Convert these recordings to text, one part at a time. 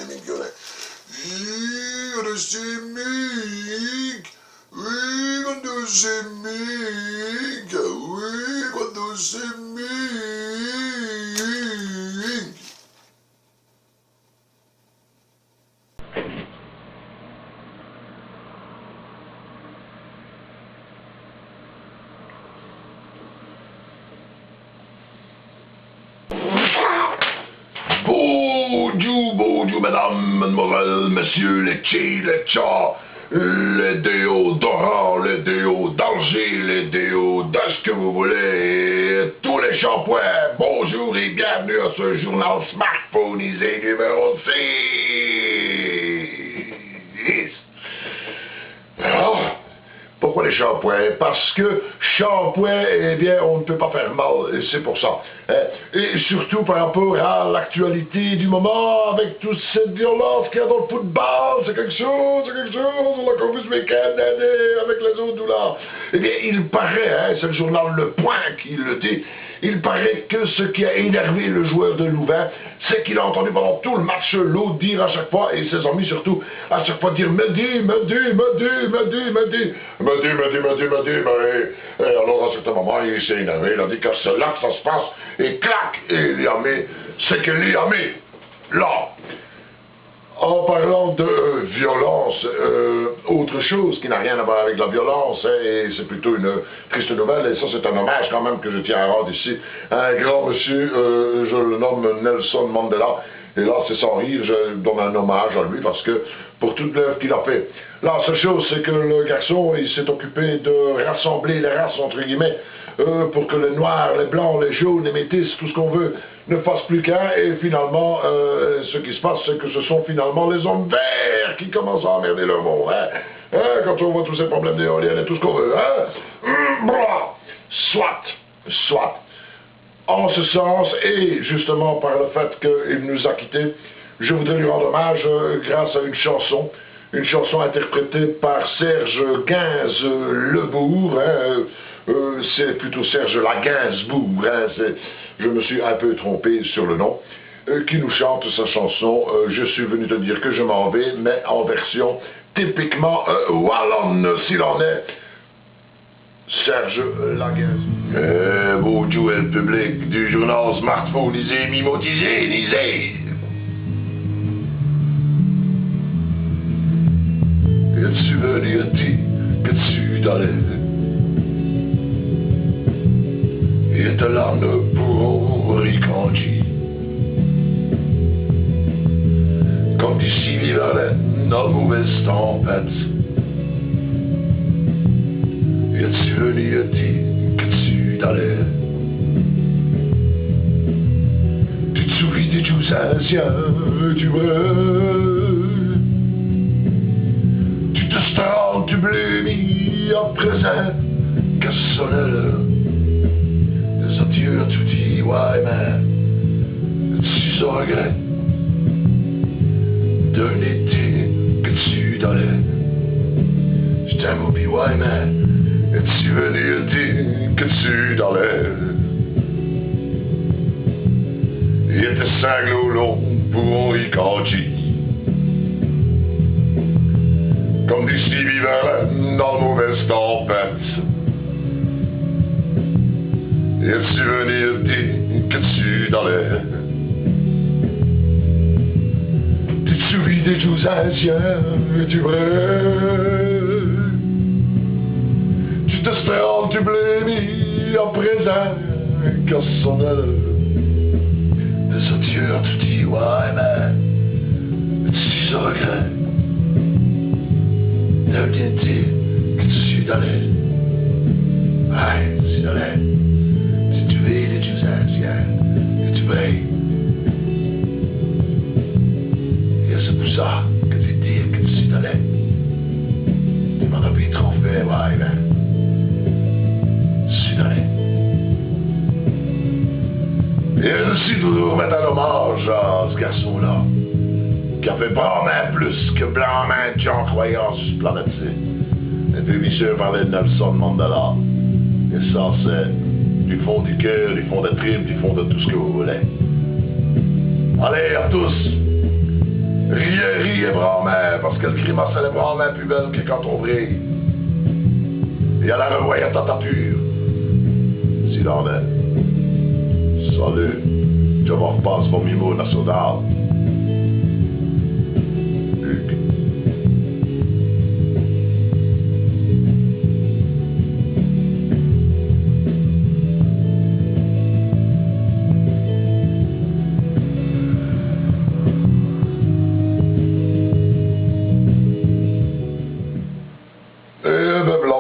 Mick Violet. We're gonna see Mick. We're gonna see Mick. We're gonna see Mick. Bonjour, mesdames, mademoiselles, messieurs, les chi, les cha, les déodorants, les déos d'Alger, les déos de ce que vous voulez, tous les shampoings. Bonjour et bienvenue à ce journal smartphoneisé numéro 6. Alors, pourquoi les shampoings? Parce que shampoing, eh bien, on ne peut pas faire mal, et c'est pour ça. Et surtout par rapport à l'actualité du moment, avec toute cette violence qu'il y a dans le football, c'est quelque chose, on l'a vu ce week-end, avec les autres douleurs. Eh bien, il paraît, c'est le journal Le Point qui le dit, il paraît que ce qui a énervé le joueur de Louvain, c'est qu'il a entendu pendant tout le match l'autre dire à chaque fois, et ses amis surtout, à chaque fois dire Mehdi. Alors à un certain moment, il s'est énervé, il a dit que c'est là que ça se passe, et clac, et il a mis ce qu'il y a mis là. En parlant de violence, autre chose qui n'a rien à voir avec la violence, et c'est plutôt une triste nouvelle, et ça c'est un hommage quand même que je tiens à rendre ici à un grand monsieur, je le nomme Nelson Mandela, et là c'est sans rire, je donne un hommage à lui parce que pour toute l'œuvre qu'il a fait. La seule chose c'est que le garçon il s'est occupé de rassembler les races entre guillemets, pour que les noirs, les blancs, les jaunes, les métis, tout ce qu'on veut, ne fassent plus qu'un, et finalement, ce qui se passe, c'est que ce sont finalement les hommes verts qui commencent à emmerder le monde, quand on voit tous ces problèmes d'éoliennes et tout ce qu'on veut, Soit. En ce sens, et justement par le fait qu'il nous a quittés, je voudrais lui rendre hommage grâce à une chanson interprétée par Serge Gainsbourg, c'est plutôt Serge Lagainsbourg, je me suis un peu trompé sur le nom, qui nous chante sa chanson Je suis venu te dire que je m'en vais, mais en version typiquement wallonne s'il en est. Serge Lagainsbourg. Bonjour le public du journal smartphoneisé, mimotisé. Es-tu venu dire que tu t'allais? Et de là ne pourront ricancher. Comme d'ici vivrait dans mauvaise tempête. Es-tu venu dire que tu t'allais? Tu te souviens des jours anciens du vrai? Tu te sens du blêmi à présent que sonne l'heure. Les adieux tout dit, ouais, mais tu regrettes d'un été que tu donnais. Je t'aime au pis, ouais, mais tu venais dire que tu donnais. Et tes sanglots longs pour y cacher. Comme du Stevie Vivant dans la mauvaise tempête. Et tu venir dire que tu donnais. Tu te souviens des jours anciens du vrai. Tu te sers du blêmi à présent quand son heure. Des adieux tout dit ouais mais tu regrettes. Ne viens dire que tu donnais. Ouais, tu donnais. Tu veux des choses anciennes, et tu payes. Et c'est pour ça que tu dis que tu donnais. Tu m'en as pris trop fait, ouais, ben. Tu donnais. Et aussi toujours mettre un hommage à ce garçon-là, qui a fait probablement plus que blanc-main de gens croyants sur cette planète-ci. Et puis, monsieur parlait de Nelson Mandela. Et ça, c'est du fond du cœur, du fond des tripes, du fond de tout ce que vous voulez. Allez, à tous! Rierie et Brandmer, parce que le grimace elle est Brandmer plus belle que quand on brille. Et à la revoyant tentature. S'il en est. Salut, je me repasse mon mimo national. Hugues.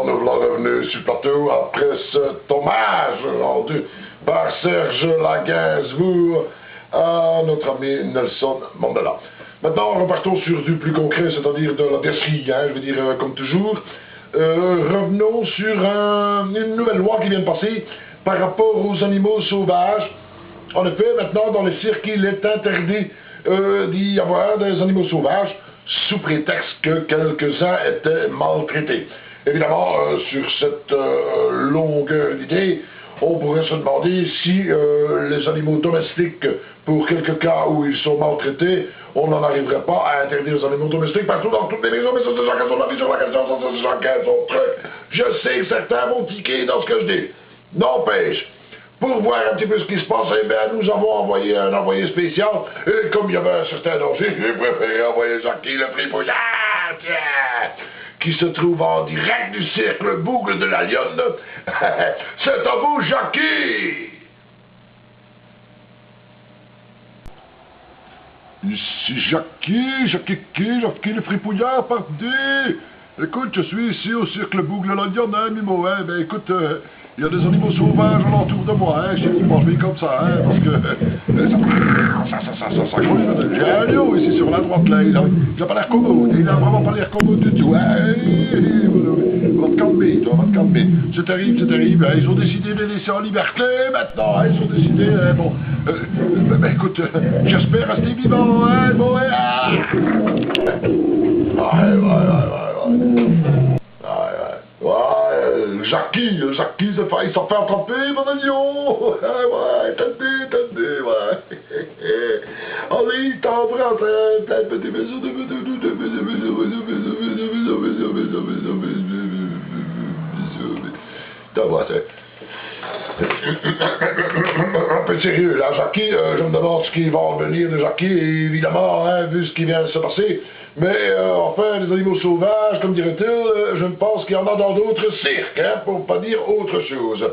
Nous voilà revenus sur le plateau après cet hommage rendu par Serge Gainsbourg à notre ami Nelson Mandela. Maintenant, repartons sur du plus concret, c'est-à-dire de la déchetterie, je veux dire, comme toujours. Revenons sur une nouvelle loi qui vient de passer par rapport aux animaux sauvages. En effet, maintenant, dans les cirques, il est interdit d'y avoir des animaux sauvages, sous prétexte que quelques-uns étaient maltraités. Évidemment, sur cette longueur d'idée, on pourrait se demander si les animaux domestiques, pour quelques cas où ils sont maltraités, on n'en arriverait pas à interdire les animaux domestiques partout dans toutes les maisons, mais ça c'est chacun son avis sur la question, ça c'est chacun son truc. Je sais que certains vont tiquer dans ce que je dis. N'empêche, pour voir un petit peu ce qui se passe, eh bien, nous avons envoyé un envoyé spécial, et comme il y avait un certain danger, j'ai préféré envoyer Jackie le fripouillard, qui se trouve en direct du cercle boucle de la Lionne. C'est à vous, Jackie! Ici Jackie le fripouillard, pardi! Écoute, je suis ici au cercle boucle de la Lionne, hein, Mimo, hein, ben écoute, il y a des animaux sauvages alentour de moi, hein, je sais qu'ils mangent bien comme ça, hein, parce que ça grouille. J'ai un lion ici sur la droite, là, il a pas l'air commode, il a vraiment pas l'air commode du tout, hein, va te calmer, toi, va te calmer. C'est terrible, hein, ils ont décidé de les laisser en liberté maintenant, hein, ils ont décidé, bon, ben écoute, j'espère rester vivant, hein, bon, hein, Jackie, il s'en fait attraper, mon agneau! Ouais, t'as ouais. Allez, t'embrasse, un petit bisou un peu sérieux, là, Jackie, je me demande ce qui va en venir de Jackie, évidemment, hein, vu ce qui vient de se passer. Mais enfin, les animaux sauvages, comme dirait-il, je ne pense qu'il y en a dans d'autres cirques, hein, pour pas dire autre chose.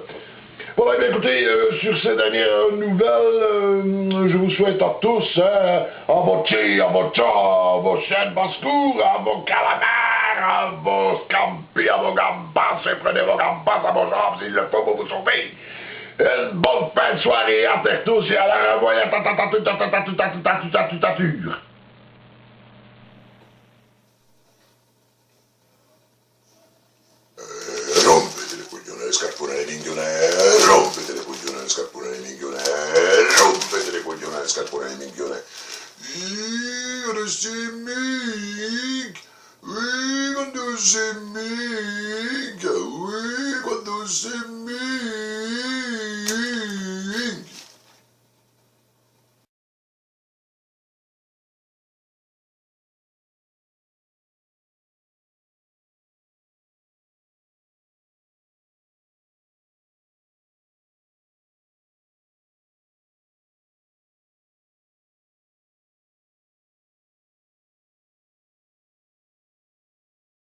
Voilà, bien écoutez, sur ces dernières nouvelles, je vous souhaite à tous, hein, à vos tchis, à vos tchas, à vos chênes basse-cour, à vos calamars, à vos scampi, à vos gambas, et prenez vos gambas à vos jambes s'il le faut pour vous sauver. Une bonne fin de soirée à tous et à la revoyure. Rompete le coglioni, scarpone minchione, rompete le coglioni, scarpone minchione, rompete le coglioni, scarpone minchione. Io